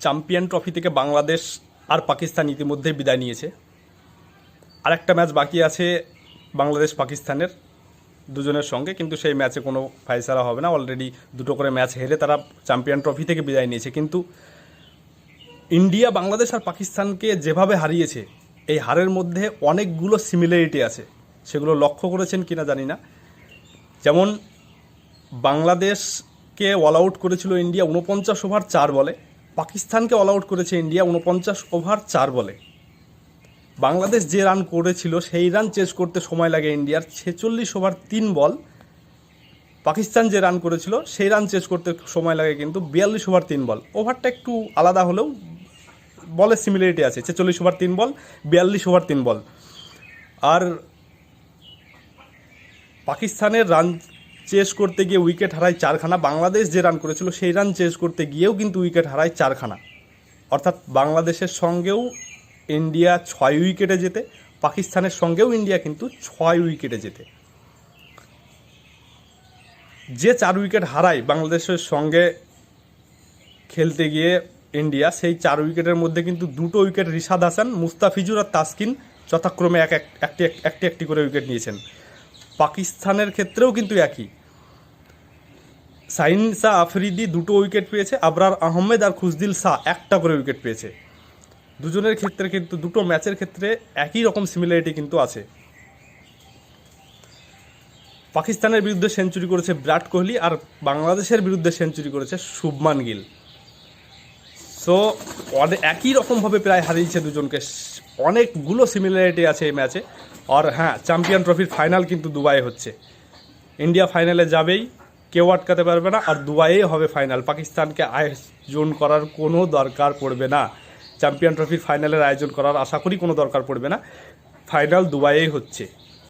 Champion trophy থেকে বাংলাদেশ আর পাকিস্তান ইতিমধ্যেই বিদায় নিয়েছে। আরেকটা ম্যাচ বাকি আছে বাংলাদেশ পাকিস্তানের দুজনের সঙ্গে, কিন্তু সেই ম্যাচে কোনো ফাইসালা হবে না। অলরেডি দুটো করে ম্যাচ হেরে তারা চ্যাম্পিয়ন ট্রফি থেকে বিদায় নিয়েছে। কিন্তু ইন্ডিয়া বাংলাদেশ আর পাকিস্তানকে যেভাবে হারিয়েছে, এই হারের মধ্যে অনেকগুলো সিমিলারিটি আছে। সেগুলো লক্ষ্য করেছেন কিনা জানি না। যেমন বাংলাদেশকে অল আউট করেছিল ইন্ডিয়া 49 ওভার 4 বলে, পাকিস্তানকে অল আউট করেছে ইন্ডিয়া 49 ওভার 4 বলে। বাংলাদেশ যে রান করেছিল সেই রান চেস করতে সময় লাগে ইন্ডিয়ার 46 ওভার 3 বল। পাকিস্তান যে রান করেছিল সেই রান চেস করতে সময় লাগে কিন্তু 42 ওভার 3 বল। ওভারটা একটু আলাদা হলেও বলের সিমিলারিটি আছে, 46 ওভার 3 বল, 42 ওভার 3 বল। আর পাকিস্তানের রান চেস করতে গিয়ে উইকেট হারায় 4খানা। বাংলাদেশ যে রান করেছিল সেই রান চেস করতে গিয়েও কিন্তু উইকেট হারায় 4খানা। অর্থাৎ বাংলাদেশের সঙ্গেও ইন্ডিয়া 6 উইকেটে যেতে, পাকিস্তানের সঙ্গেও ইন্ডিয়া কিন্তু 6 উইকেটে যেতে। যে 4 উইকেট হারায় বাংলাদেশের সঙ্গে খেলতে গিয়ে ইন্ডিয়া, সেই 4 উইকেটের মধ্যে কিন্তু 2টো উইকেট রিশাদ হাসান, মুস্তাফিজুর আর তাসকিন যথাক্রমে একটি করে উইকেট নিয়েছেন। পাকিস্তানের ক্ষেত্রেও কিন্তু একই। শাহিন শাহ আফ্রিদি 2টো উইকেট পেয়েছে, আবরার আহমেদ আর খুশদিল শাহ 1টা করে উইকেট পেয়েছে। দুজনের ক্ষেত্রে কিন্তু দুটো ম্যাচের ক্ষেত্রে একই রকম সিমিলারিটি কিন্তু আছে। পাকিস্তানের বিরুদ্ধে সেঞ্চুরি করেছে বিরাট কোহলি, আর বাংলাদেশের বিরুদ্ধে সেঞ্চুরি করেছে শুভমান গিল। সো একই রকমভাবে প্রায় হারিয়েছে দুজনকে। অনেকগুলো সিমিলারিটি আছে এই ম্যাচে। আর হ্যাঁ, চ্যাম্পিয়ন ট্রফির ফাইনাল কিন্তু দুবাইয়ে হচ্ছে। ইন্ডিয়া ফাইনালে যাবেই, কেউ আটকাতে পারবে না। আর দুবাইয়েই হবে ফাইনাল। পাকিস্তানকে আয়োজন করার কোনো দরকার পড়বে না। চ্যাম্পিয়ন ট্রফির ফাইনালের আয়োজন করার আশা করি কোনো দরকার পড়বে না। ফাইনাল দুবাইয়েই হচ্ছে।